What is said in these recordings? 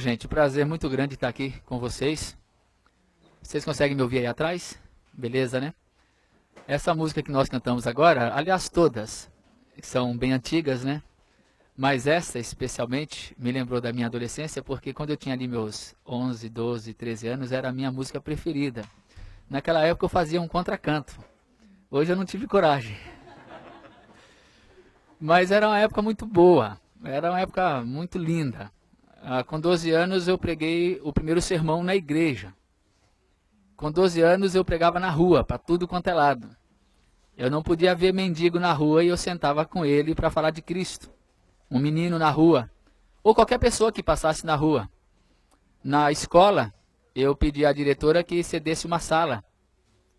gente, prazer muito grande estar aqui com vocês. Vocês conseguem me ouvir aí atrás? Beleza, né? Essa música que nós cantamos agora, aliás todas, são bem antigas, né? Mas essa especialmente me lembrou da minha adolescência, porque quando eu tinha ali meus 11, 12, 13 anos, era a minha música preferida. Naquela época eu fazia um contracanto. Hoje eu não tive coragem. Mas era uma época muito boa, era uma época muito linda. Com 12 anos eu preguei o primeiro sermão na igreja. Com 12 anos eu pregava na rua, para tudo quanto é lado. Eu não podia ver mendigo na rua e eu sentava com ele para falar de Cristo. Um menino na rua, ou qualquer pessoa que passasse na rua. Na escola, eu pedi à diretora que cedesse uma sala.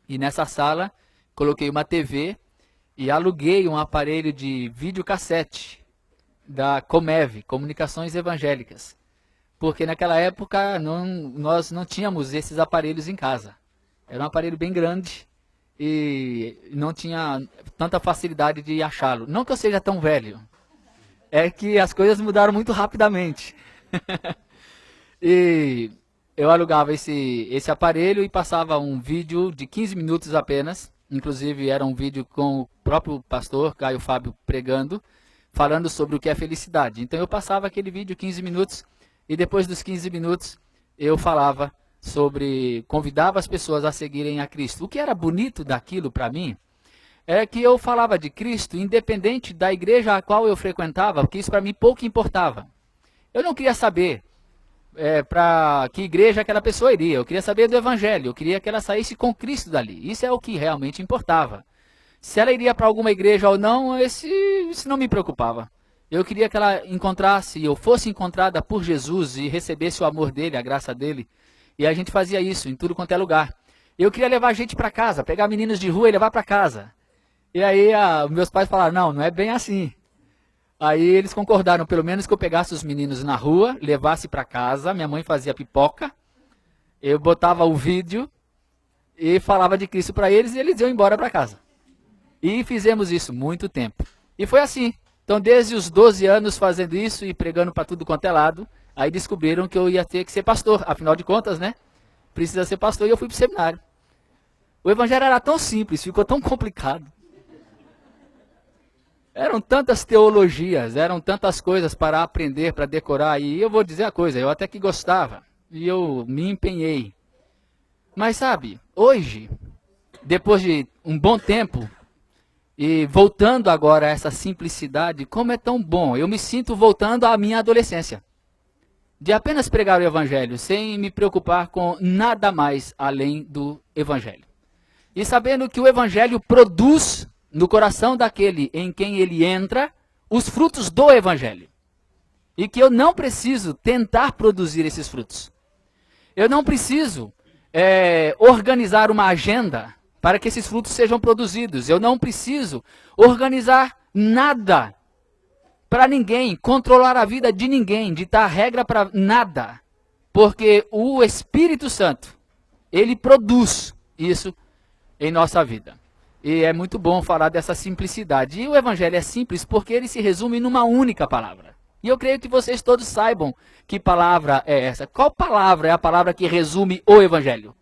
E nessa sala, coloquei uma TV e aluguei um aparelho de videocassete da Comev, Comunicações Evangélicas. Porque naquela época nós não tínhamos esses aparelhos em casa. Era um aparelho bem grande e não tinha tanta facilidade de achá-lo. Não que eu seja tão velho, é que as coisas mudaram muito rapidamente. E eu alugava esse aparelho e passava um vídeo de 15 minutos apenas. Inclusive era um vídeo com o próprio pastor Caio Fábio pregando, falando sobre o que é felicidade. Então eu passava aquele vídeo 15 minutos e depois dos 15 minutos eu falava sobre, convidava as pessoas a seguirem a Cristo. O que era bonito daquilo para mim é que eu falava de Cristo independente da igreja a qual eu frequentava, porque isso para mim pouco importava. Eu não queria saber para que igreja aquela pessoa iria, eu queria saber do Evangelho, eu queria que ela saísse com Cristo dali. Isso é o que realmente importava. Se ela iria para alguma igreja ou não, isso não me preocupava. Eu queria que ela encontrasse, ou fosse encontrada por Jesus e recebesse o amor dele, a graça dele. E a gente fazia isso em tudo quanto é lugar. Eu queria levar a gente para casa, pegar meninos de rua e levar para casa. E aí meus pais falaram, não é bem assim. Aí eles concordaram, pelo menos que eu pegasse os meninos na rua, levasse para casa, minha mãe fazia pipoca, eu botava o vídeo e falava de Cristo para eles e eles iam embora para casa. E fizemos isso muito tempo. E foi assim. Então, desde os 12 anos fazendo isso e pregando para tudo quanto é lado, aí descobriram que eu ia ter que ser pastor. Afinal de contas, né? Precisa ser pastor e eu fui para o seminário. O evangelho era tão simples, ficou tão complicado. Eram tantas teologias, eram tantas coisas para aprender, para decorar. E eu vou dizer a coisa, eu até que gostava. E eu me empenhei. Mas sabe, hoje, depois de um bom tempo, e voltando agora a essa simplicidade, como é tão bom. Eu me sinto voltando à minha adolescência. De apenas pregar o evangelho, sem me preocupar com nada mais além do evangelho. E sabendo que o evangelho produz no coração daquele em quem ele entra, os frutos do evangelho. E que eu não preciso tentar produzir esses frutos. Eu não preciso organizar uma agenda para que esses frutos sejam produzidos. Eu não preciso organizar nada para ninguém, controlar a vida de ninguém, ditar regra para nada. Porque o Espírito Santo, ele produz isso em nossa vida. E é muito bom falar dessa simplicidade. E o Evangelho é simples porque ele se resume numa única palavra. E eu creio que vocês todos saibam que palavra é essa. Qual palavra é a palavra que resume o Evangelho?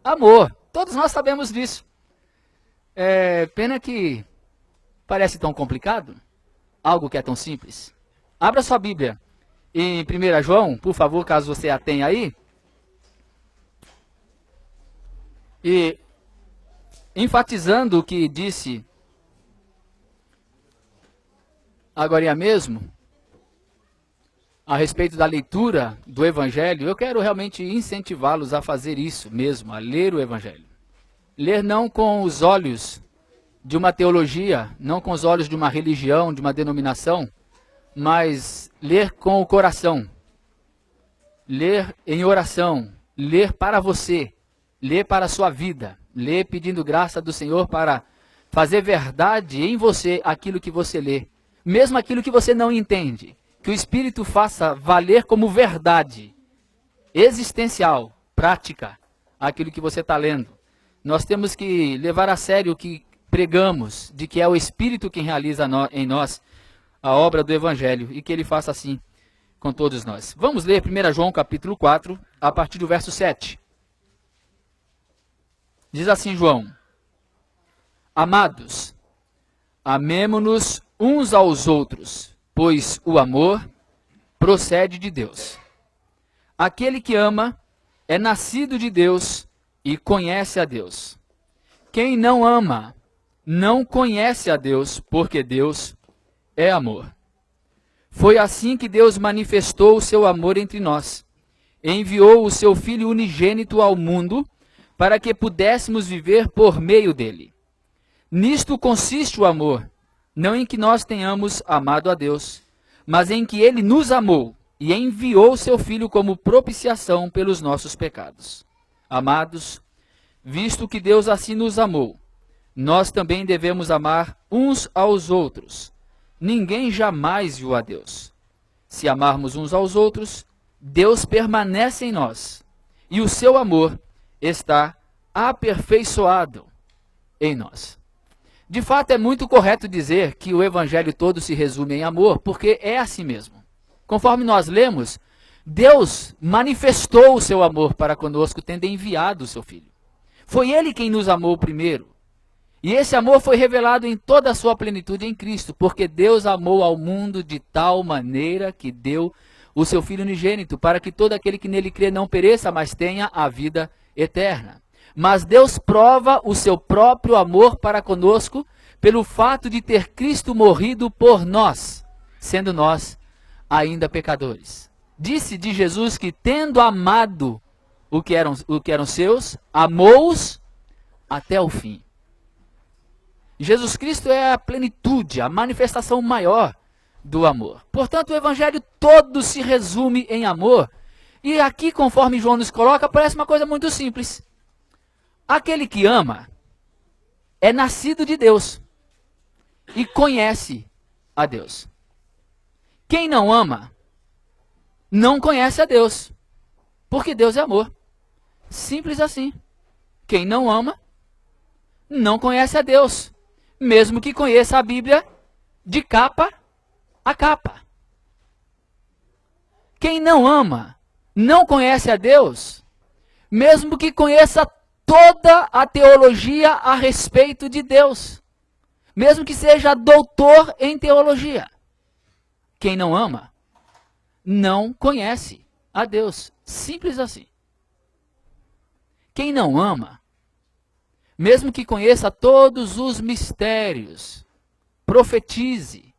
Amor. Todos nós sabemos disso. Pena que parece tão complicado. Algo que é tão simples. Abra sua Bíblia em 1 João, por favor, caso você a tenha aí. E enfatizando o que disse agora mesmo, a respeito da leitura do Evangelho, eu quero realmente incentivá-los a fazer isso mesmo, a ler o Evangelho. Ler não com os olhos de uma teologia, não com os olhos de uma religião, de uma denominação, mas ler com o coração. Ler em oração, ler para você, ler para a sua vida, ler pedindo graça do Senhor para fazer verdade em você aquilo que você lê, mesmo aquilo que você não entende. Que o Espírito faça valer como verdade existencial, prática, aquilo que você está lendo. Nós temos que levar a sério o que pregamos, de que é o Espírito quem realiza em nós a obra do Evangelho, e que ele faça assim com todos nós. Vamos ler 1 João capítulo 4, a partir do verso 7. Diz assim João: Amados, amemo-nos uns aos outros, pois o amor procede de Deus. Aquele que ama é nascido de Deus e conhece a Deus. Quem não ama não conhece a Deus, porque Deus é amor. Foi assim que Deus manifestou o seu amor entre nós. Enviou o seu Filho unigênito ao mundo para que pudéssemos viver por meio dele. Nisto consiste o amor, não em que nós tenhamos amado a Deus, mas em que ele nos amou e enviou seu Filho como propiciação pelos nossos pecados. Amados, visto que Deus assim nos amou, nós também devemos amar uns aos outros. Ninguém jamais viu a Deus. Se amarmos uns aos outros, Deus permanece em nós, e o seu amor está aperfeiçoado em nós. De fato, é muito correto dizer que o evangelho todo se resume em amor, porque é assim mesmo. Conforme nós lemos, Deus manifestou o seu amor para conosco, tendo enviado o seu Filho. Foi ele quem nos amou primeiro. E esse amor foi revelado em toda a sua plenitude em Cristo, porque Deus amou ao mundo de tal maneira que deu o seu Filho unigênito, para que todo aquele que nele crê não pereça, mas tenha a vida eterna. Mas Deus prova o seu próprio amor para conosco pelo fato de ter Cristo morrido por nós, sendo nós ainda pecadores. Disse de Jesus que, tendo amado o que eram seus, amou-os até o fim. Jesus Cristo é a plenitude, a manifestação maior do amor. Portanto, o evangelho todo se resume em amor. E aqui, conforme João nos coloca, parece uma coisa muito simples. Aquele que ama é nascido de Deus e conhece a Deus. Quem não ama não conhece a Deus, porque Deus é amor. Simples assim. Quem não ama não conhece a Deus, mesmo que conheça a Bíblia de capa a capa. Quem não ama não conhece a Deus, mesmo que conheça toda a teologia a respeito de Deus, mesmo que seja doutor em teologia. Quem não ama não conhece a Deus. Simples assim. Quem não ama, mesmo que conheça todos os mistérios, profetize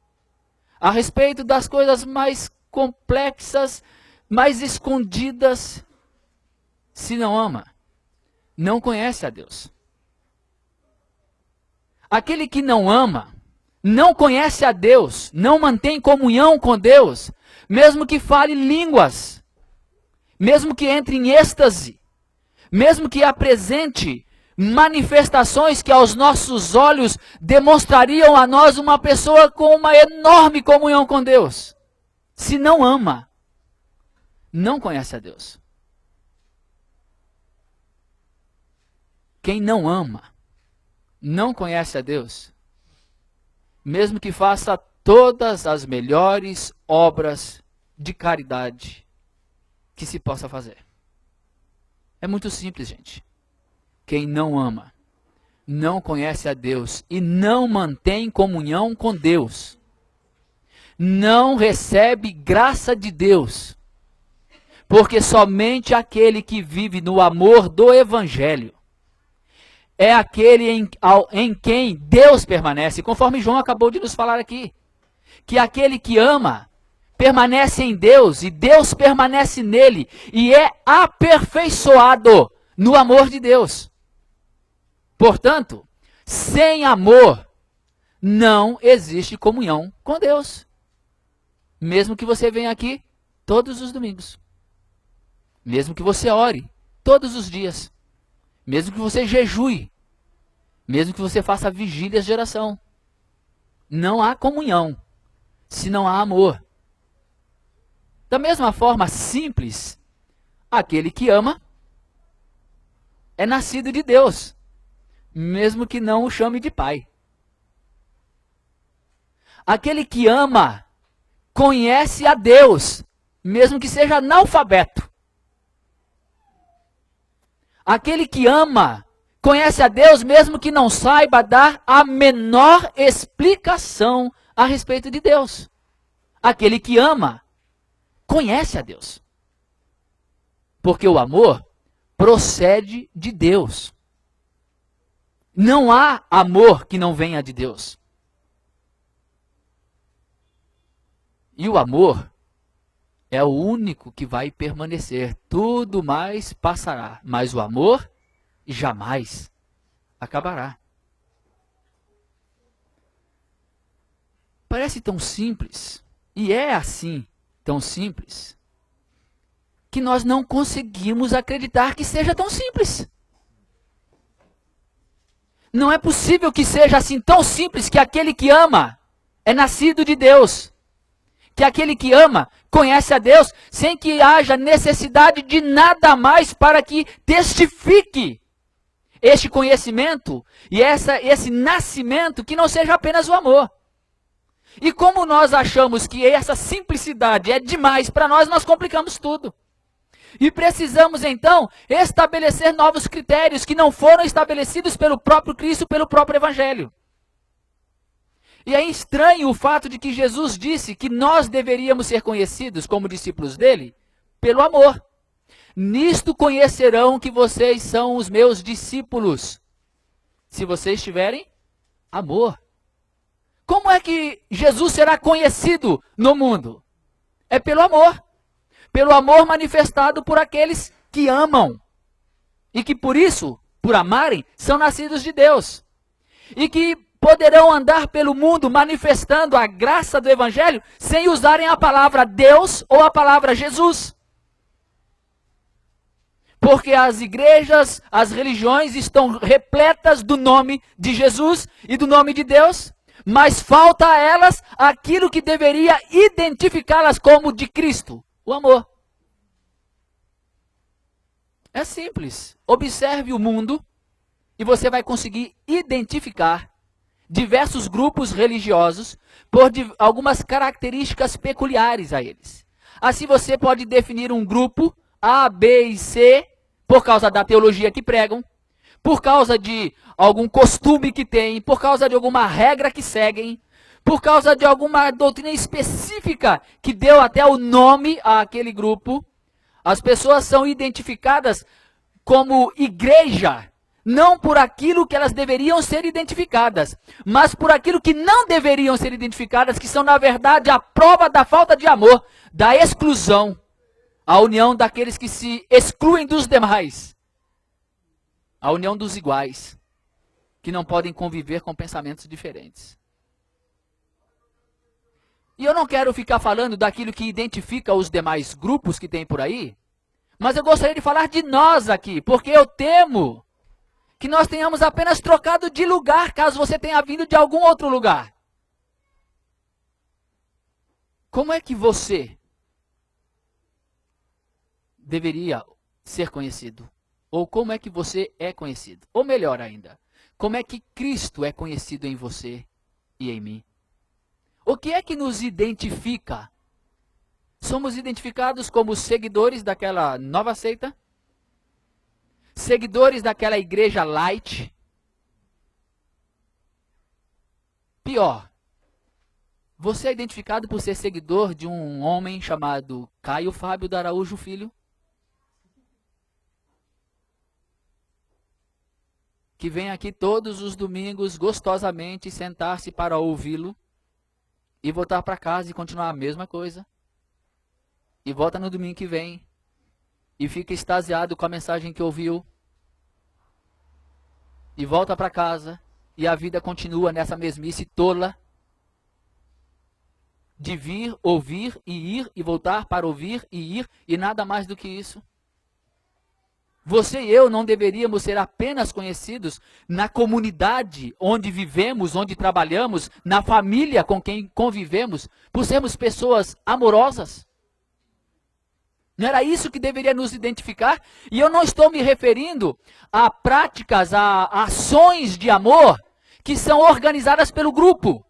a respeito das coisas mais complexas, mais escondidas, se não ama, não conhece a Deus. Aquele que não ama, não conhece a Deus, não mantém comunhão com Deus, mesmo que fale línguas, mesmo que entre em êxtase, mesmo que apresente manifestações que aos nossos olhos demonstrariam a nós uma pessoa com uma enorme comunhão com Deus. Se não ama, não conhece a Deus. Quem não ama, não conhece a Deus, mesmo que faça todas as melhores obras de caridade que se possa fazer. É muito simples, gente. Quem não ama, não conhece a Deus e não mantém comunhão com Deus. Não recebe graça de Deus. Porque somente aquele que vive no amor do Evangelho é aquele em quem Deus permanece, conforme João acabou de nos falar aqui. Que aquele que ama permanece em Deus e Deus permanece nele e é aperfeiçoado no amor de Deus. Portanto, sem amor não existe comunhão com Deus. Mesmo que você venha aqui todos os domingos. Mesmo que você ore todos os dias. Mesmo que você jejue. Mesmo que você faça vigílias de oração. Não há comunhão se não há amor. Da mesma forma simples, aquele que ama é nascido de Deus, mesmo que não o chame de pai. Aquele que ama conhece a Deus, mesmo que seja analfabeto. Aquele que ama, conhece a Deus, mesmo que não saiba dar a menor explicação a respeito de Deus. Aquele que ama, conhece a Deus. Porque o amor procede de Deus. Não há amor que não venha de Deus. E o amor é o único que vai permanecer. Tudo mais passará, mas o amor jamais acabará. Parece tão simples, e é assim, tão simples, que nós não conseguimos acreditar que seja tão simples. Não é possível que seja assim tão simples que aquele que ama é nascido de Deus. Que aquele que ama conhece a Deus sem que haja necessidade de nada mais para que testifique este conhecimento e esse nascimento que não seja apenas o amor. E como nós achamos que essa simplicidade é demais para nós, nós complicamos tudo. E precisamos então estabelecer novos critérios que não foram estabelecidos pelo próprio Cristo, pelo próprio Evangelho. E é estranho o fato de que Jesus disse que nós deveríamos ser conhecidos como discípulos dele pelo amor. Nisto conhecerão que vocês são os meus discípulos, se vocês tiverem amor. Como é que Jesus será conhecido no mundo? É pelo amor. Pelo amor manifestado por aqueles que amam. E que por isso, por amarem, são nascidos de Deus. E que poderão andar pelo mundo manifestando a graça do Evangelho sem usarem a palavra Deus ou a palavra Jesus. Porque as igrejas, as religiões estão repletas do nome de Jesus e do nome de Deus, mas falta a elas aquilo que deveria identificá-las como de Cristo, o amor. É simples. Observe o mundo e você vai conseguir identificar diversos grupos religiosos por algumas características peculiares a eles. Assim você pode definir um grupo A, B e C por causa da teologia que pregam, por causa de algum costume que têm, por causa de alguma regra que seguem, por causa de alguma doutrina específica que deu até o nome àquele grupo. As pessoas são identificadas como igreja, não por aquilo que elas deveriam ser identificadas, mas por aquilo que não deveriam ser identificadas, que são, na verdade, a prova da falta de amor, da exclusão, a união daqueles que se excluem dos demais, a união dos iguais, que não podem conviver com pensamentos diferentes. E eu não quero ficar falando daquilo que identifica os demais grupos que tem por aí, mas eu gostaria de falar de nós aqui, porque eu temo que nós tenhamos apenas trocado de lugar, caso você tenha vindo de algum outro lugar. Como é que você deveria ser conhecido? Ou como é que você é conhecido? Ou melhor ainda, como é que Cristo é conhecido em você e em mim? O que é que nos identifica? Somos identificados como seguidores daquela nova seita? Seguidores daquela igreja light? Pior, você é identificado por ser seguidor de um homem chamado Caio Fábio do Araújo Filho? Que vem aqui todos os domingos gostosamente sentar-se para ouvi-lo e voltar para casa e continuar a mesma coisa. E volta no domingo que vem e fica extasiado com a mensagem que ouviu. E volta para casa e a vida continua nessa mesmice tola de vir, ouvir e ir e voltar para ouvir e ir e nada mais do que isso. Você e eu não deveríamos ser apenas conhecidos na comunidade onde vivemos, onde trabalhamos, na família com quem convivemos, por sermos pessoas amorosas. Não era isso que deveria nos identificar? E eu não estou me referindo a práticas, a ações de amor que são organizadas pelo grupo.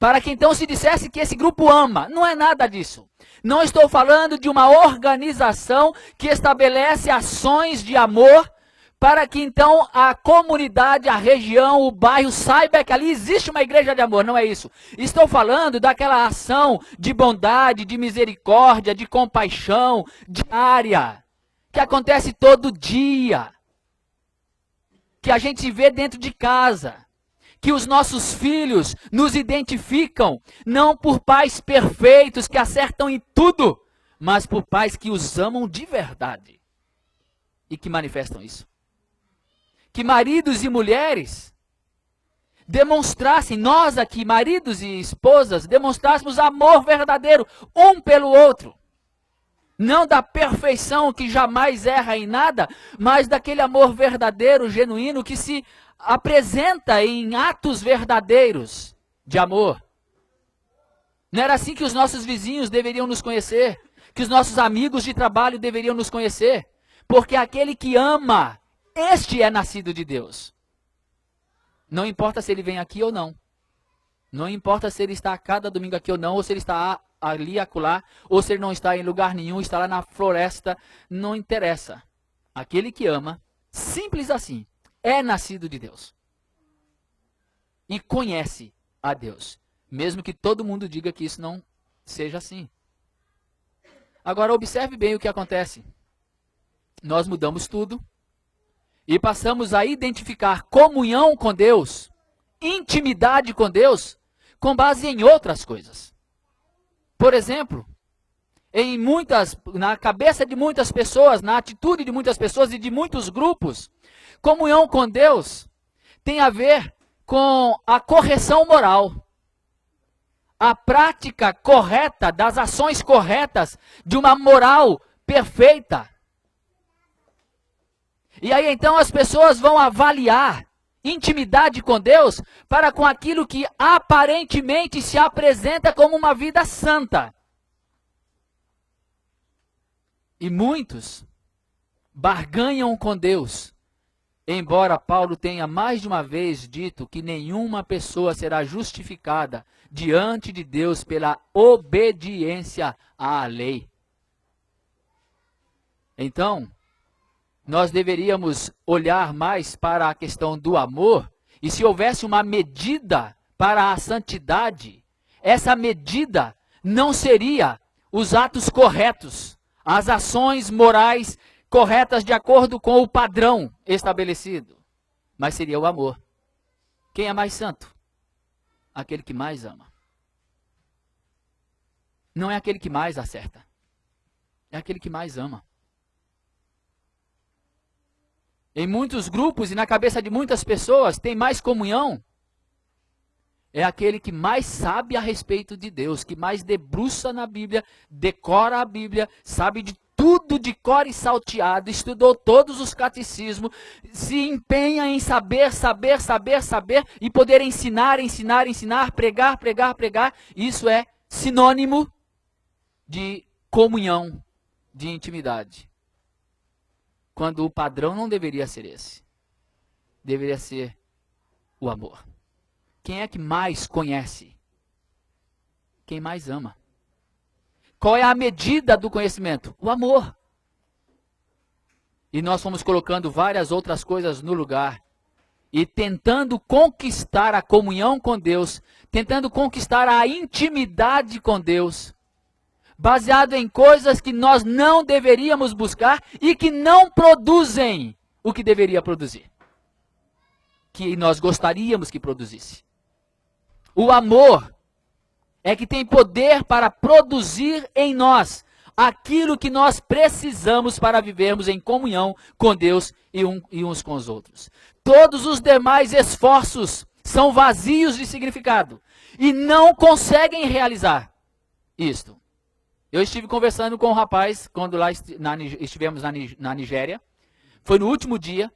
para que então se dissesse que esse grupo ama. Não é nada disso. Não estou falando de uma organização que estabelece ações de amor para que então a comunidade, a região, o bairro saiba que ali existe uma igreja de amor. Não é isso. Estou falando daquela ação de bondade, de misericórdia, de compaixão diária, que acontece todo dia, que a gente vê dentro de casa, que os nossos filhos nos identificam, não por pais perfeitos que acertam em tudo, mas por pais que os amam de verdade e que manifestam isso. Que maridos e mulheres demonstrassem, nós aqui, maridos e esposas, demonstrássemos amor verdadeiro um pelo outro. Não da perfeição que jamais erra em nada, mas daquele amor verdadeiro, genuíno, que se apresenta em atos verdadeiros de amor. Não era assim que os nossos vizinhos deveriam nos conhecer, que os nossos amigos de trabalho deveriam nos conhecer, porque aquele que ama, este é nascido de Deus. Não importa se ele vem aqui ou não. Não importa se ele está a cada domingo aqui ou não, ou se ele está ali, acolá, ou se ele não está em lugar nenhum, está lá na floresta, não interessa. Aquele que ama, simples assim, é nascido de Deus. E conhece a Deus. Mesmo que todo mundo diga que isso não seja assim. Agora observe bem o que acontece. Nós mudamos tudo. E passamos a identificar comunhão com Deus, intimidade com Deus, com base em outras coisas. Por exemplo, na cabeça de muitas pessoas, na atitude de muitas pessoas e de muitos grupos, comunhão com Deus tem a ver com a correção moral. A prática correta das ações corretas de uma moral perfeita. E aí então as pessoas vão avaliar intimidade com Deus para com aquilo que aparentemente se apresenta como uma vida santa. E muitos barganham com Deus, embora Paulo tenha mais de uma vez dito que nenhuma pessoa será justificada diante de Deus pela obediência à lei. Então, nós deveríamos olhar mais para a questão do amor, e se houvesse uma medida para a santidade, essa medida não seria os atos corretos, as ações morais corretas de acordo com o padrão estabelecido, mas seria o amor. Quem é mais santo? Aquele que mais ama. Não é aquele que mais acerta, é aquele que mais ama. Em muitos grupos e na cabeça de muitas pessoas, tem mais comunhão. É aquele que mais sabe a respeito de Deus, que mais debruça na Bíblia, decora a Bíblia, sabe de tudo de cor e salteado, estudou todos os catecismos, se empenha em saber e poder ensinar, pregar. Isso é sinônimo de comunhão, de intimidade. Quando o padrão não deveria ser esse. Deveria ser o amor. Quem é que mais conhece? Quem mais ama? Qual é a medida do conhecimento? O amor. E nós fomos colocando várias outras coisas no lugar. E tentando conquistar a comunhão com Deus, tentando conquistar a intimidade com Deus, baseado em coisas que nós não deveríamos buscar e que não produzem o que deveria produzir. Que nós gostaríamos que produzisse. O amor é que tem poder para produzir em nós aquilo que nós precisamos para vivermos em comunhão com Deus e uns com os outros. Todos os demais esforços são vazios de significado e não conseguem realizar isto. Eu estive conversando com um rapaz, quando lá estivemos na Nigéria, foi no último dia,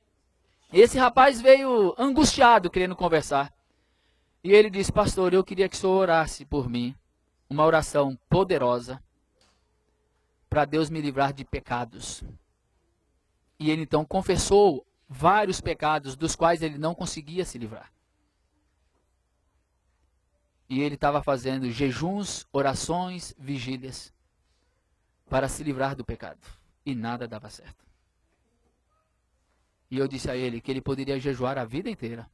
esse rapaz veio angustiado, querendo conversar, e ele disse: pastor, eu queria que o senhor orasse por mim, uma oração poderosa, para Deus me livrar de pecados. E ele então confessou vários pecados, dos quais ele não conseguia se livrar. E ele estava fazendo jejuns, orações, vigílias para se livrar do pecado. E nada dava certo. E eu disse a ele que ele poderia jejuar a vida inteira.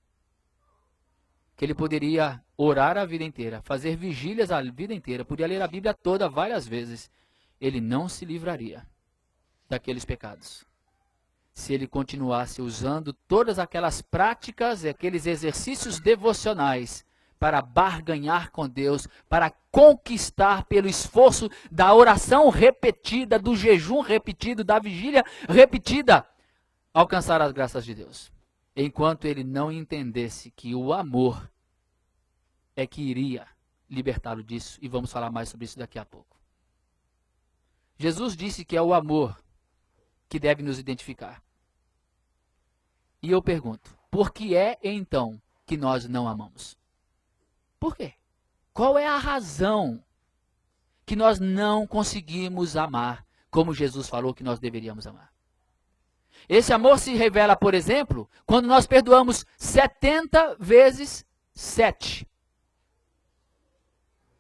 Que ele poderia orar a vida inteira, fazer vigílias a vida inteira, podia ler a Bíblia toda várias vezes. Ele não se livraria daqueles pecados se ele continuasse usando todas aquelas práticas e aqueles exercícios devocionais para barganhar com Deus, para conquistar pelo esforço da oração repetida, do jejum repetido, da vigília repetida, alcançar as graças de Deus. Enquanto ele não entendesse que o amor é que iria libertá-lo disso, e vamos falar mais sobre isso daqui a pouco. Jesus disse que é o amor que deve nos identificar. E eu pergunto, por que é então que nós não amamos? Por quê? Qual é a razão que nós não conseguimos amar como Jesus falou que nós deveríamos amar? Esse amor se revela, por exemplo, quando nós perdoamos 70 vezes 7.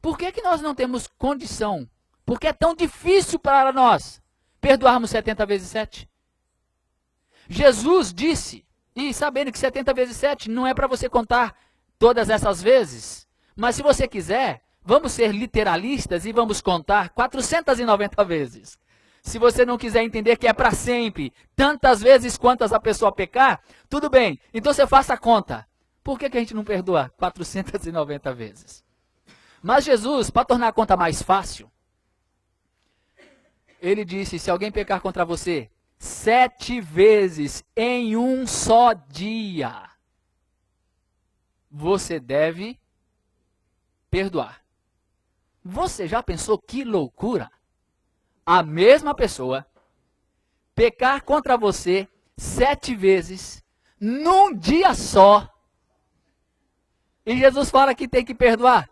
Por que que nós não temos condição? Por que é tão difícil para nós perdoarmos 70 vezes 7? Jesus disse, e sabendo que 70 vezes 7 não é para você contar todas essas vezes, mas se você quiser, vamos ser literalistas e vamos contar 490 vezes. Se você não quiser entender que é para sempre, tantas vezes quantas a pessoa pecar, tudo bem, então você faça a conta. Por que que a gente não perdoa 490 vezes? Mas Jesus, para tornar a conta mais fácil, ele disse, se alguém pecar contra você 7 vezes em um só dia, você deve perdoar. Você já pensou que loucura? A mesma pessoa pecar contra você 7 vezes num dia só. E Jesus fala que tem que perdoar.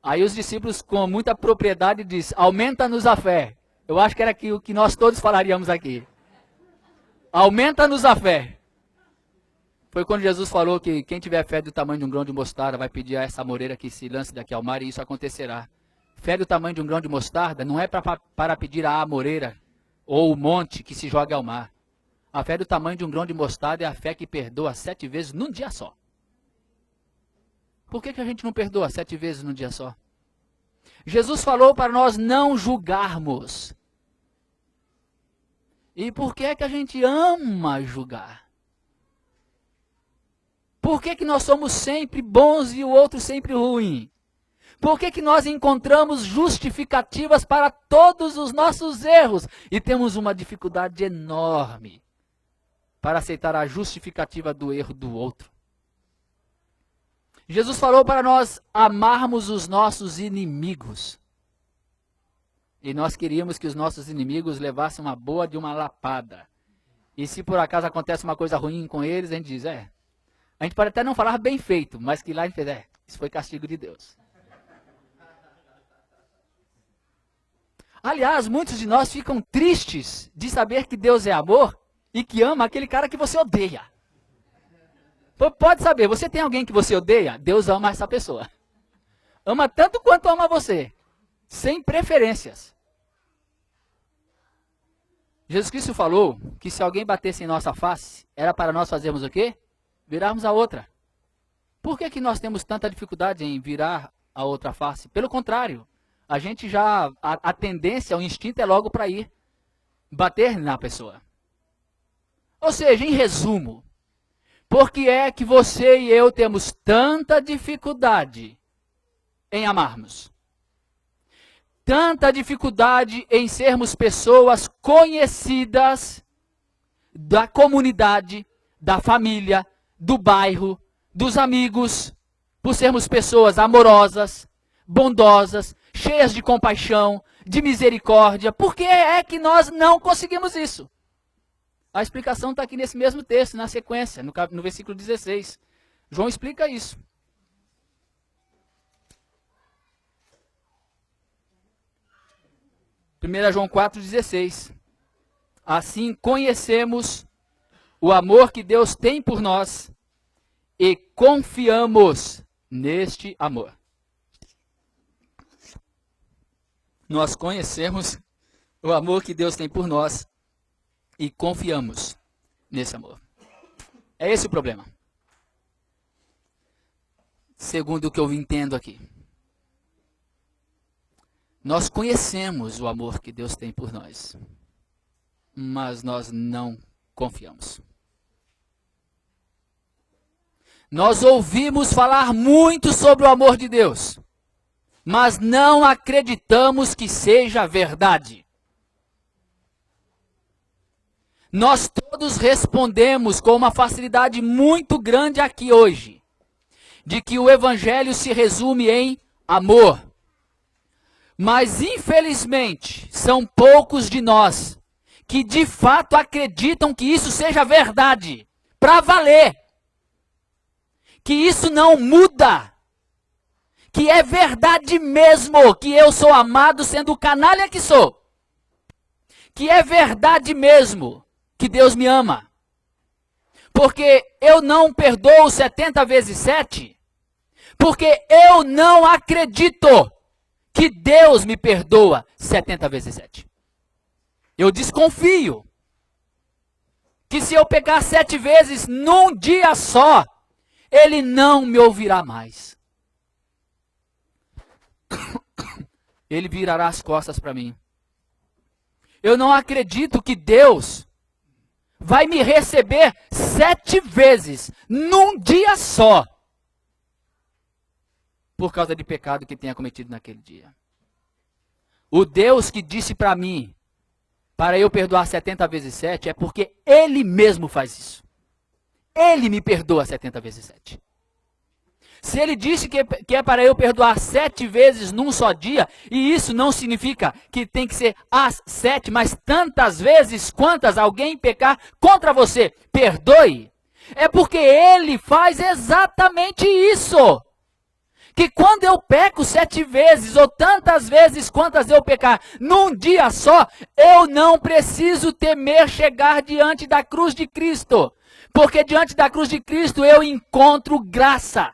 Aí os discípulos com muita propriedade dizem, aumenta-nos a fé. Eu acho que era o que nós todos falaríamos aqui. Aumenta-nos a fé. Foi quando Jesus falou que quem tiver fé do tamanho de um grão de mostarda vai pedir a essa amoreira que se lance daqui ao mar e isso acontecerá. Fé do tamanho de um grão de mostarda não é para pedir a amoreira ou o monte que se joga ao mar. A fé do tamanho de um grão de mostarda é a fé que perdoa 7 vezes num dia só. Por que que a gente não perdoa 7 vezes num dia só? Jesus falou para nós não julgarmos. E por que é que a gente ama julgar? Por que que nós somos sempre bons e o outro sempre ruim? Por que que nós encontramos justificativas para todos os nossos erros e temos uma dificuldade enorme para aceitar a justificativa do erro do outro? Jesus falou para nós amarmos os nossos inimigos. E nós queríamos que os nossos inimigos levassem uma boa de uma lapada. E se por acaso acontece uma coisa ruim com eles, a gente diz, a gente pode até não falar bem feito, mas que lá a gente fez, isso foi castigo de Deus. Aliás, muitos de nós ficam tristes de saber que Deus é amor e que ama aquele cara que você odeia. Pode saber, você tem alguém que você odeia? Deus ama essa pessoa. Ama tanto quanto ama você. Sem preferências. Jesus Cristo falou que se alguém batesse em nossa face, era para nós fazermos o quê? Virarmos a outra. Por que que nós temos tanta dificuldade em virar a outra face? Pelo contrário, a gente já, a tendência, o instinto é logo para ir bater na pessoa. Ou seja, em resumo, por que é que você e eu temos tanta dificuldade em amarmos? Tanta dificuldade em sermos pessoas conhecidas da comunidade, da família, do bairro, dos amigos, por sermos pessoas amorosas, bondosas, cheias de compaixão, de misericórdia. Por que é que nós não conseguimos isso? A explicação está aqui nesse mesmo texto, na sequência, no versículo 16. João explica isso. João 4,16. Assim conhecemos o amor que Deus tem por nós e confiamos neste amor. Nós conhecemos o amor que Deus tem por nós e confiamos nesse amor. É esse o problema. Segundo o que eu entendo aqui. Nós conhecemos o amor que Deus tem por nós, mas nós não confiamos. Nós ouvimos falar muito sobre o amor de Deus, mas não acreditamos que seja verdade. Nós todos respondemos com uma facilidade muito grande aqui hoje, de que o Evangelho se resume em amor. Mas, infelizmente, são poucos de nós que de fato acreditam que isso seja verdade, para valer. Que isso não muda. Que é verdade mesmo que eu sou amado sendo o canalha que sou. Que é verdade mesmo que Deus me ama. Porque eu não perdoo 70 vezes 7, porque eu não acredito que Deus me perdoa 70 vezes 7. Eu desconfio que se eu pegar 7 vezes num dia só, Ele não me ouvirá mais. Ele virará as costas para mim. Eu não acredito que Deus vai me receber 7 vezes num dia só, por causa de pecado que tenha cometido naquele dia. O Deus que disse para mim, para eu perdoar 70 vezes 7, é porque Ele mesmo faz isso. Ele me perdoa 70 vezes 7. Se Ele disse que é para eu perdoar 7 vezes num só dia, e isso não significa que tem que ser as 7, mas tantas vezes quantas alguém pecar contra você, perdoe, é porque Ele faz exatamente isso. Que quando eu peco 7 vezes, ou tantas vezes quantas eu pecar, num dia só, eu não preciso temer chegar diante da cruz de Cristo. Porque diante da cruz de Cristo eu encontro graça,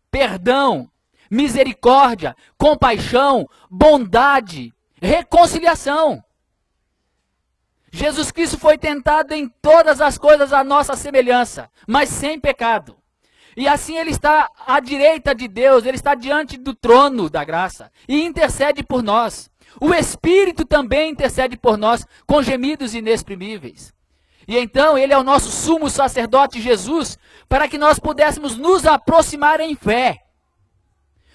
perdão, misericórdia, compaixão, bondade, reconciliação. Jesus Cristo foi tentado em todas as coisas à nossa semelhança, mas sem pecado. E assim Ele está à direita de Deus, Ele está diante do trono da graça e intercede por nós. O Espírito também intercede por nós com gemidos inexprimíveis. E então Ele é o nosso sumo sacerdote Jesus, para que nós pudéssemos nos aproximar em fé.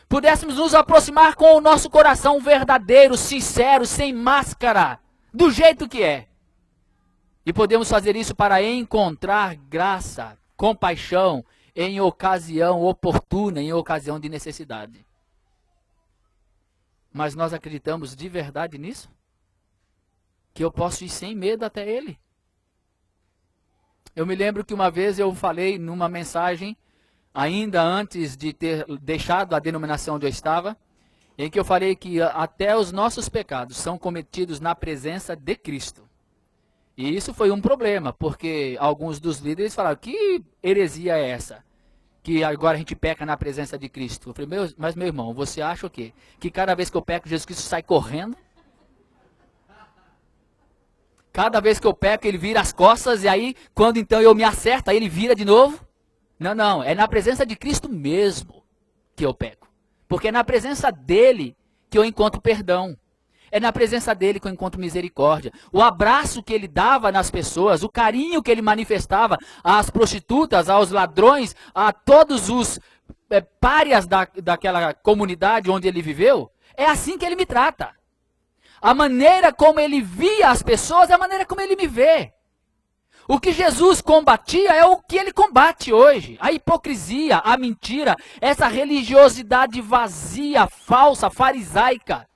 Pudéssemos nos aproximar com o nosso coração verdadeiro, sincero, sem máscara, do jeito que é. E podemos fazer isso para encontrar graça, compaixão, em ocasião oportuna, em ocasião de necessidade. Mas nós acreditamos de verdade nisso? Que eu posso ir sem medo até Ele? Eu me lembro que uma vez eu falei numa mensagem, ainda antes de ter deixado a denominação onde eu estava, em que eu falei que até os nossos pecados são cometidos na presença de Cristo. E isso foi um problema, porque alguns dos líderes falaram, que heresia é essa? Que agora a gente peca na presença de Cristo. Eu falei, mas meu irmão, você acha o quê? Que cada vez que eu peco, Jesus Cristo sai correndo? Cada vez que eu peco, Ele vira as costas, e aí, quando então eu me acerto, aí Ele vira de novo? Não, não, é na presença de Cristo mesmo que eu peco. Porque é na presença dEle que eu encontro perdão. É na presença dEle que eu encontro misericórdia. O abraço que Ele dava nas pessoas, o carinho que Ele manifestava às prostitutas, aos ladrões, a todos os párias daquela comunidade onde Ele viveu, é assim que Ele me trata. A maneira como Ele via as pessoas é a maneira como Ele me vê. O que Jesus combatia é o que Ele combate hoje. A hipocrisia, a mentira, essa religiosidade vazia, falsa, farisaica.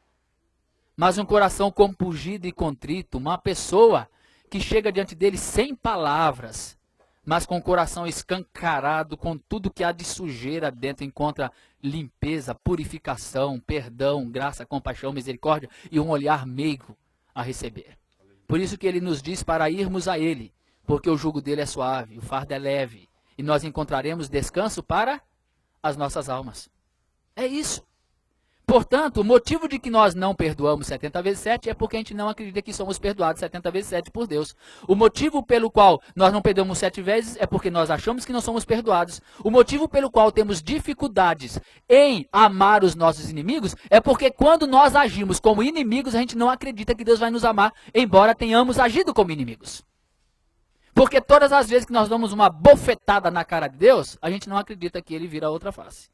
Mas um coração compungido e contrito, uma pessoa que chega diante dele sem palavras, mas com o coração escancarado, com tudo que há de sujeira dentro, encontra limpeza, purificação, perdão, graça, compaixão, misericórdia e um olhar meigo a receber. Por isso que Ele nos diz para irmos a Ele, porque o jugo dele é suave, o fardo é leve, e nós encontraremos descanso para as nossas almas. É isso. Portanto, o motivo de que nós não perdoamos 70 vezes 7 é porque a gente não acredita que somos perdoados 70 vezes 7 por Deus. O motivo pelo qual nós não perdoamos 7 vezes é porque nós achamos que não somos perdoados. O motivo pelo qual temos dificuldades em amar os nossos inimigos é porque quando nós agimos como inimigos, a gente não acredita que Deus vai nos amar, embora tenhamos agido como inimigos. Porque todas as vezes que nós damos uma bofetada na cara de Deus, a gente não acredita que ele vira a outra face.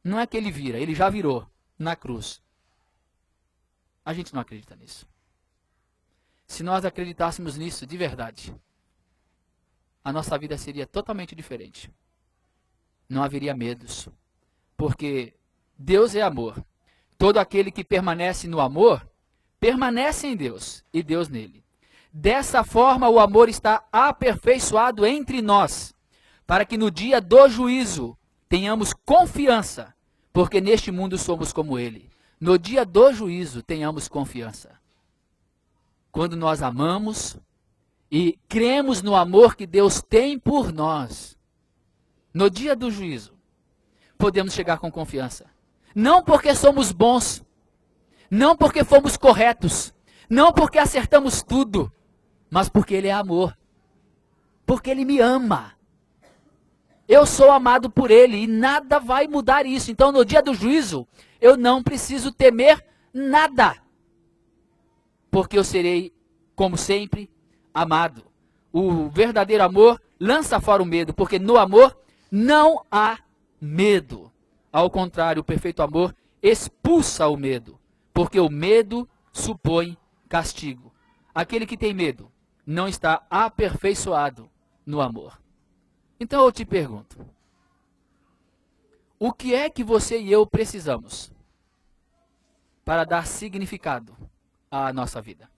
Não é que ele vira, ele já virou na cruz. A gente não acredita nisso. Se nós acreditássemos nisso de verdade, a nossa vida seria totalmente diferente. Não haveria medos. Porque Deus é amor. Todo aquele que permanece no amor, permanece em Deus e Deus nele. Dessa forma, o amor está aperfeiçoado entre nós, para que no dia do juízo tenhamos confiança, porque neste mundo somos como ele. No dia do juízo, tenhamos confiança. Quando nós amamos e cremos no amor que Deus tem por nós, no dia do juízo, podemos chegar com confiança. Não porque somos bons, não porque fomos corretos, não porque acertamos tudo, mas porque ele é amor. Porque ele me ama. Eu sou amado por ele e nada vai mudar isso. Então, no dia do juízo, eu não preciso temer nada. Porque eu serei, como sempre, amado. O verdadeiro amor lança fora o medo, porque no amor não há medo. Ao contrário, o perfeito amor expulsa o medo, porque o medo supõe castigo. Aquele que tem medo não está aperfeiçoado no amor. Então eu te pergunto, o que é que você e eu precisamos para dar significado à nossa vida?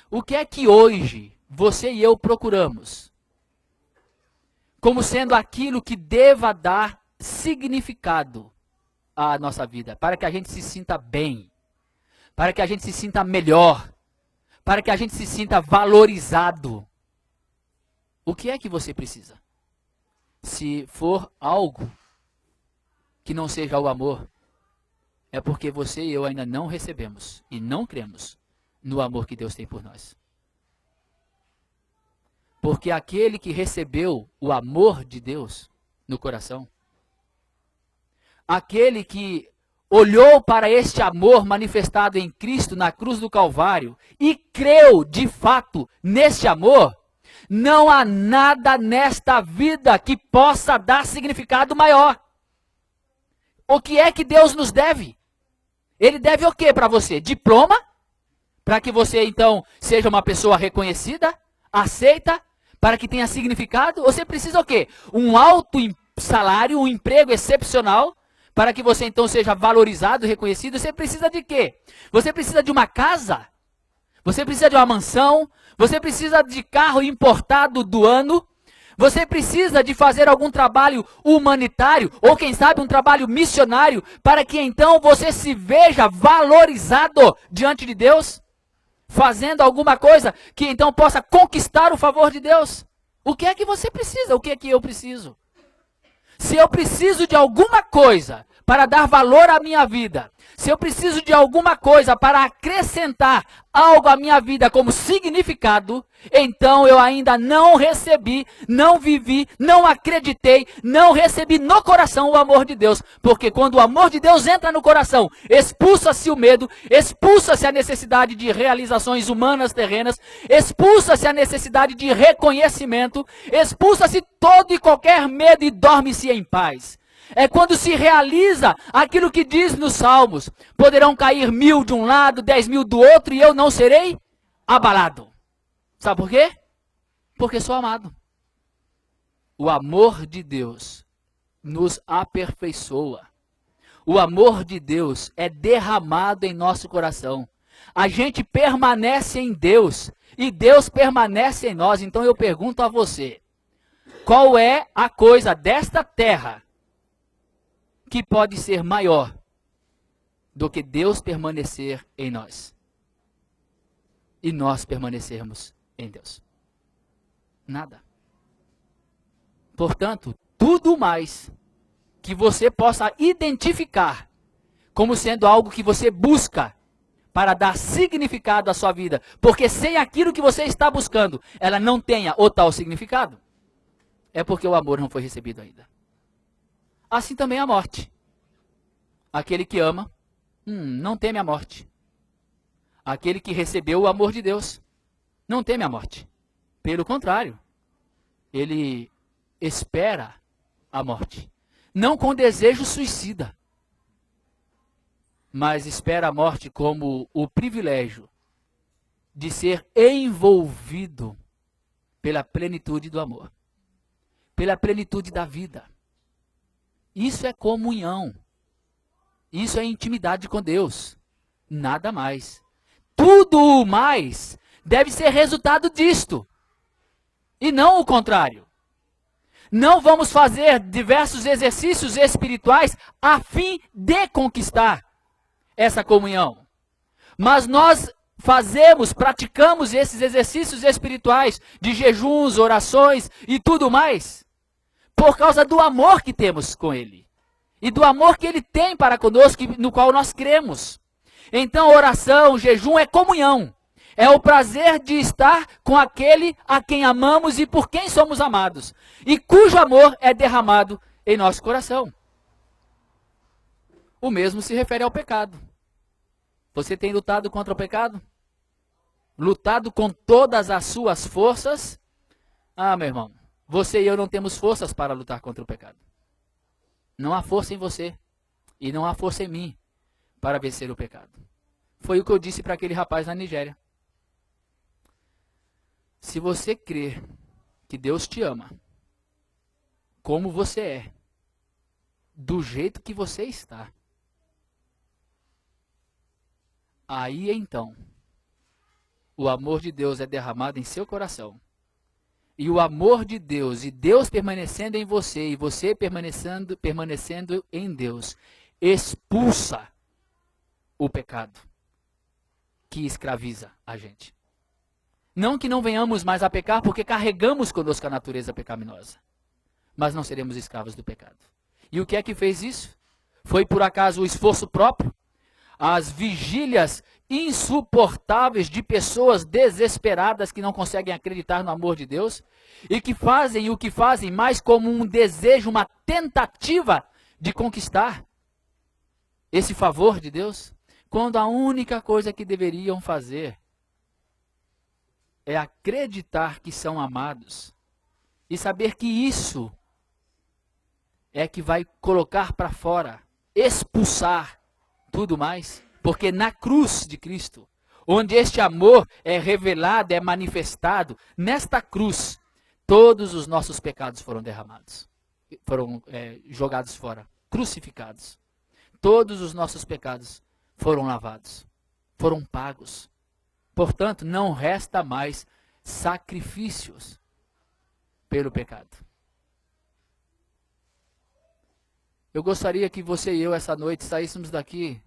O que é que hoje você e eu procuramos como sendo aquilo que deva dar significado à nossa vida, para que a gente se sinta bem, para que a gente se sinta melhor, para que a gente se sinta valorizado? O que é que você precisa? Se for algo que não seja o amor, é porque você e eu ainda não recebemos e não cremos no amor que Deus tem por nós. Porque aquele que recebeu o amor de Deus no coração, aquele que olhou para este amor manifestado em Cristo na cruz do Calvário e creu de fato neste amor, não há nada nesta vida que possa dar significado maior. O que é que Deus nos deve? Ele deve o que para você? Diploma? Para que você então seja uma pessoa reconhecida, aceita, para que tenha significado? Você precisa o quê? Um alto salário, um emprego excepcional, para que você então seja valorizado, reconhecido? Você precisa de quê? Você precisa de uma casa? Você precisa de uma mansão? Você precisa de carro importado do ano? Você precisa de fazer algum trabalho humanitário, ou quem sabe um trabalho missionário, para que então você se veja valorizado diante de Deus? Fazendo alguma coisa que então possa conquistar o favor de Deus? O que é que você precisa? O que é que eu preciso? Se eu preciso de alguma coisa para dar valor à minha vida, se eu preciso de alguma coisa para acrescentar algo à minha vida como significado, então eu ainda não recebi, não vivi, não acreditei, não recebi no coração o amor de Deus. Porque quando o amor de Deus entra no coração, expulsa-se o medo, expulsa-se a necessidade de realizações humanas terrenas, expulsa-se a necessidade de reconhecimento, expulsa-se todo e qualquer medo e dorme-se em paz. É quando se realiza aquilo que diz nos Salmos: poderão cair 1000 de um lado, 10.000 do outro, e eu não serei abalado. Sabe por quê? Porque sou amado. O amor de Deus nos aperfeiçoa. O amor de Deus é derramado em nosso coração. A gente permanece em Deus e Deus permanece em nós. Então eu pergunto a você: qual é a coisa desta terra que pode ser maior do que Deus permanecer em nós e nós permanecermos em Deus? Nada. Portanto, tudo mais que você possa identificar como sendo algo que você busca para dar significado à sua vida, porque sem aquilo que você está buscando, ela não tenha o tal significado, é porque o amor não foi recebido ainda. Assim também a morte. Aquele que ama, não teme a morte. Aquele que recebeu o amor de Deus, não teme a morte. Pelo contrário, ele espera a morte. Não com desejo suicida, mas espera a morte como o privilégio de ser envolvido pela plenitude do amor, pela plenitude da vida. Isso é comunhão. Isso é intimidade com Deus. Nada mais. Tudo o mais deve ser resultado disto. E não o contrário. Não vamos fazer diversos exercícios espirituais a fim de conquistar essa comunhão. Mas nós praticamos esses exercícios espirituais de jejuns, orações e tudo mais por causa do amor que temos com Ele. E do amor que Ele tem para conosco, no qual nós cremos. Então, oração, jejum é comunhão. É o prazer de estar com aquele a quem amamos e por quem somos amados. E cujo amor é derramado em nosso coração. O mesmo se refere ao pecado. Você tem lutado contra o pecado? Lutado com todas as suas forças? Ah, meu irmão, você e eu não temos forças para lutar contra o pecado. Não há força em você e não há força em mim para vencer o pecado. Foi o que eu disse para aquele rapaz na Nigéria. Se você crer que Deus te ama, como você é, do jeito que você está, aí então, o amor de Deus é derramado em seu coração. E o amor de Deus, e Deus permanecendo em você, e você permanecendo em Deus, expulsa o pecado que escraviza a gente. Não que não venhamos mais a pecar, porque carregamos conosco a natureza pecaminosa. Mas não seremos escravos do pecado. E o que é que fez isso? Foi por acaso o esforço próprio? As vigílias insuportáveis de pessoas desesperadas que não conseguem acreditar no amor de Deus e que fazem o que fazem mais como um desejo, uma tentativa de conquistar esse favor de Deus, quando a única coisa que deveriam fazer é acreditar que são amados e saber que isso é que vai colocar para fora, expulsar tudo mais, porque na cruz de Cristo, onde este amor é revelado, é manifestado, nesta cruz, todos os nossos pecados foram derramados, foram jogados fora, crucificados. Todos os nossos pecados foram lavados, foram pagos. Portanto, não resta mais sacrifícios pelo pecado. Eu gostaria que você e eu, essa noite, saíssemos daqui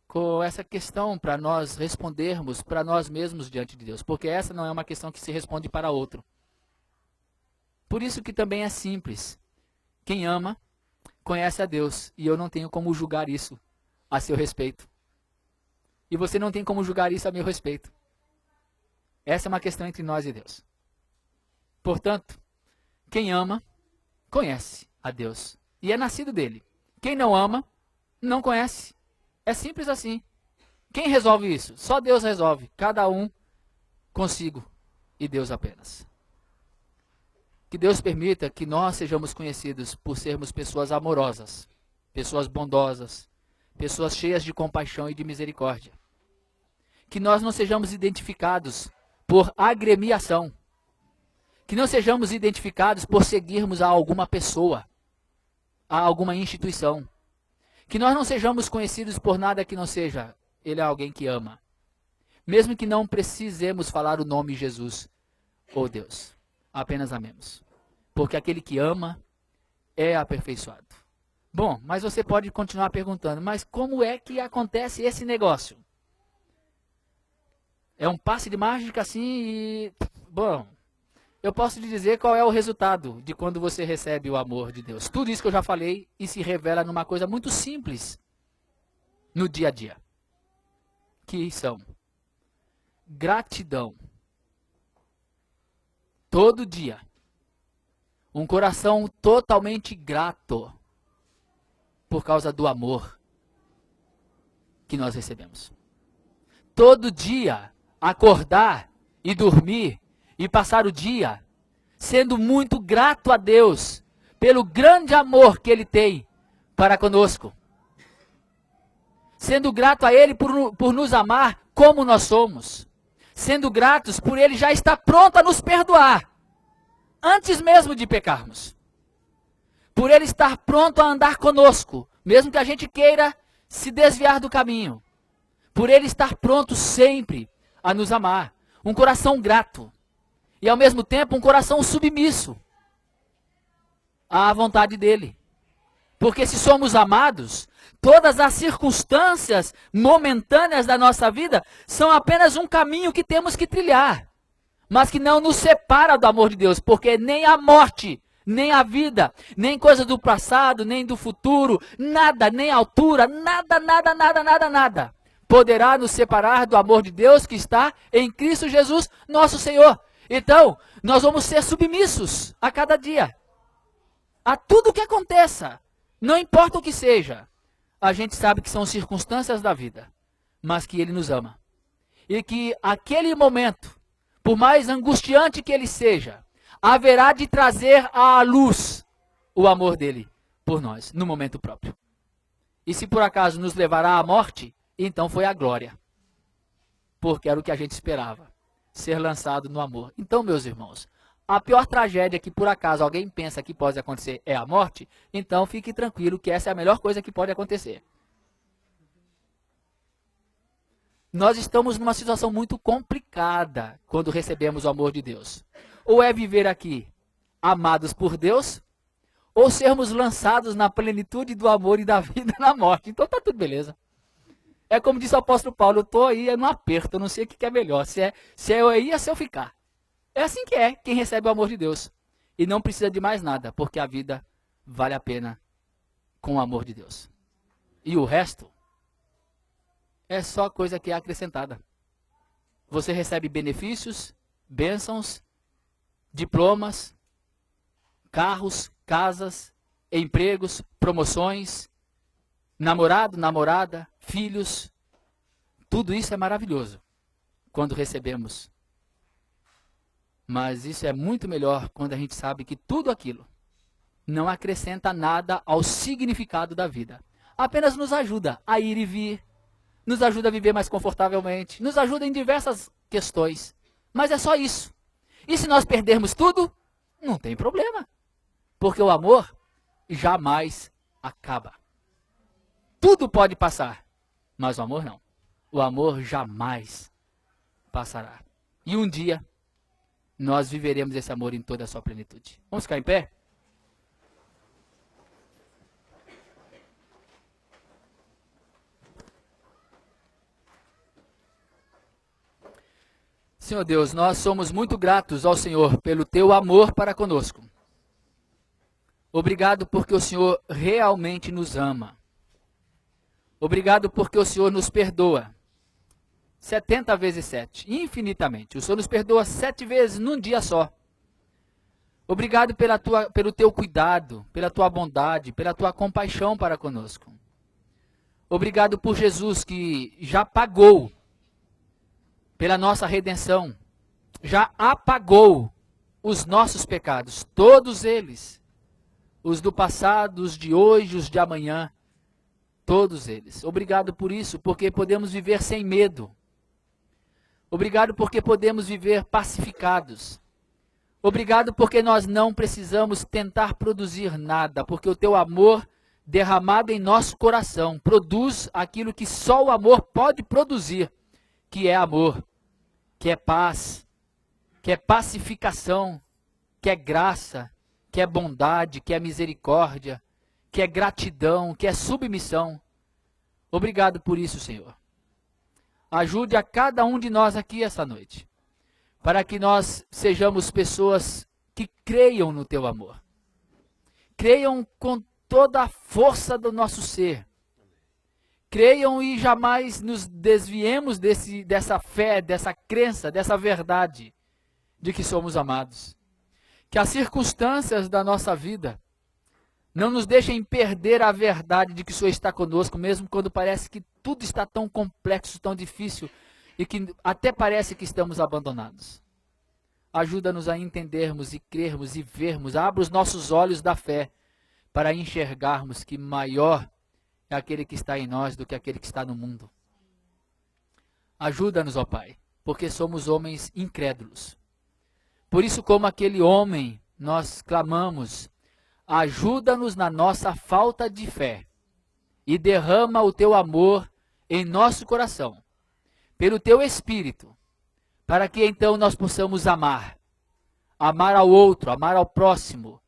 com essa questão para nós respondermos para nós mesmos diante de Deus. Porque essa não é uma questão que se responde para outro. Por isso que também é simples. Quem ama, conhece a Deus. E eu não tenho como julgar isso a seu respeito. E você não tem como julgar isso a meu respeito. Essa é uma questão entre nós e Deus. Portanto, quem ama, conhece a Deus. E é nascido dele. Quem não ama, não conhece. É simples assim. Quem resolve isso? Só Deus resolve. Cada um consigo e Deus apenas. Que Deus permita que nós sejamos conhecidos por sermos pessoas amorosas, pessoas bondosas, pessoas cheias de compaixão e de misericórdia. Que nós não sejamos identificados por agremiação. Que não sejamos identificados por seguirmos a alguma pessoa, a alguma instituição. Que nós não sejamos conhecidos por nada que não seja, ele é alguém que ama. Mesmo que não precisemos falar o nome Jesus ou Deus. Apenas amemos. Porque aquele que ama é aperfeiçoado. Bom, mas você pode continuar perguntando, mas como é que acontece esse negócio? É um passe de mágica assim e... Bom, eu posso lhe dizer qual é o resultado de quando você recebe o amor de Deus. Tudo isso que eu já falei e se revela numa coisa muito simples no dia a dia, que são gratidão. Todo dia. Um coração totalmente grato por causa do amor que nós recebemos. Todo dia acordar e dormir e passar o dia sendo muito grato a Deus pelo grande amor que Ele tem para conosco. Sendo grato a Ele por nos amar como nós somos. Sendo gratos por Ele já estar pronto a nos perdoar, antes mesmo de pecarmos. Por Ele estar pronto a andar conosco, mesmo que a gente queira se desviar do caminho. Por Ele estar pronto sempre a nos amar. Um coração grato. E ao mesmo tempo um coração submisso à vontade dEle. Porque se somos amados, todas as circunstâncias momentâneas da nossa vida são apenas um caminho que temos que trilhar. Mas que não nos separa do amor de Deus. Porque nem a morte, nem a vida, nem coisa do passado, nem do futuro, nada, nem altura, nada, poderá nos separar do amor de Deus que está em Cristo Jesus, nosso Senhor. Então, nós vamos ser submissos a cada dia. A tudo que aconteça. Não importa o que seja. A gente sabe que são circunstâncias da vida. Mas que Ele nos ama. E que aquele momento, por mais angustiante que ele seja, haverá de trazer à luz o amor dele por nós, no momento próprio. E se por acaso nos levará à morte, então foi a glória. Porque era o que a gente esperava, ser lançado no amor. Então, meus irmãos, a pior tragédia que por acaso alguém pensa que pode acontecer é a morte, então fique tranquilo que essa é a melhor coisa que pode acontecer. Nós estamos numa situação muito complicada quando recebemos o amor de Deus. Ou é viver aqui amados por Deus, ou sermos lançados na plenitude do amor e da vida na morte. Então tá tudo beleza. É como disse o apóstolo Paulo, eu estou aí no aperto, eu não sei o que é melhor, se é eu ir ou se eu ficar. É assim que é quem recebe o amor de Deus. E não precisa de mais nada, porque a vida vale a pena com o amor de Deus. E o resto é só coisa que é acrescentada. Você recebe benefícios, bênçãos, diplomas, carros, casas, empregos, promoções, namorado, namorada, filhos. Tudo isso é maravilhoso quando recebemos. Mas isso é muito melhor quando a gente sabe que tudo aquilo não acrescenta nada ao significado da vida. Apenas nos ajuda a ir e vir, nos ajuda a viver mais confortavelmente, nos ajuda em diversas questões. Mas é só isso. E se nós perdermos tudo, não tem problema. Porque o amor jamais acaba. Tudo pode passar, mas o amor não. O amor jamais passará. E um dia, nós viveremos esse amor em toda a sua plenitude. Vamos ficar em pé? Senhor Deus, nós somos muito gratos ao Senhor pelo teu amor para conosco. Obrigado porque o Senhor realmente nos ama. Obrigado porque o Senhor nos perdoa 70 vezes 7, infinitamente. O Senhor nos perdoa 7 vezes num dia só. Obrigado pelo teu cuidado, pela tua bondade, pela tua compaixão para conosco. Obrigado por Jesus que já pagou pela nossa redenção, já apagou os nossos pecados, todos eles, os do passado, os de hoje, os de amanhã, todos eles. Obrigado por isso, porque podemos viver sem medo. Obrigado porque podemos viver pacificados. Obrigado porque nós não precisamos tentar produzir nada, porque o teu amor derramado em nosso coração produz aquilo que só o amor pode produzir, que é amor, que é paz, que é pacificação, que é graça, que é bondade, que é misericórdia, que é gratidão, que é submissão. Obrigado por isso, Senhor. Ajude a cada um de nós aqui essa noite. para que nós sejamos pessoas que creiam no teu amor. Creiam com toda a força do nosso ser. Creiam e jamais nos desviemos dessa fé, dessa crença, dessa verdade de que somos amados. Que as circunstâncias da nossa vida não nos deixem perder a verdade de que o Senhor está conosco, mesmo quando parece que tudo está tão complexo, tão difícil, e que até parece que estamos abandonados. Ajuda-nos a entendermos e crermos e vermos, abra os nossos olhos da fé, para enxergarmos que maior é aquele que está em nós do que aquele que está no mundo. Ajuda-nos, ó Pai, porque somos homens incrédulos. Por isso, como aquele homem, nós clamamos, ajuda-nos na nossa falta de fé e derrama o teu amor em nosso coração, pelo teu Espírito, para que então nós possamos amar ao outro, amar ao próximo,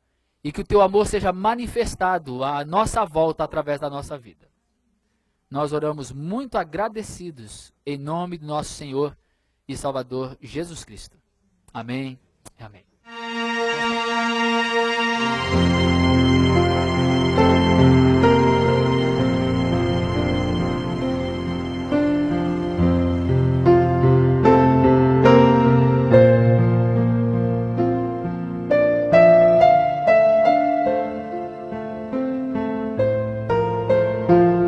e que o teu amor seja manifestado à nossa volta através da nossa vida. Nós oramos muito agradecidos em nome do nosso Senhor e Salvador Jesus Cristo. Amém. Amém.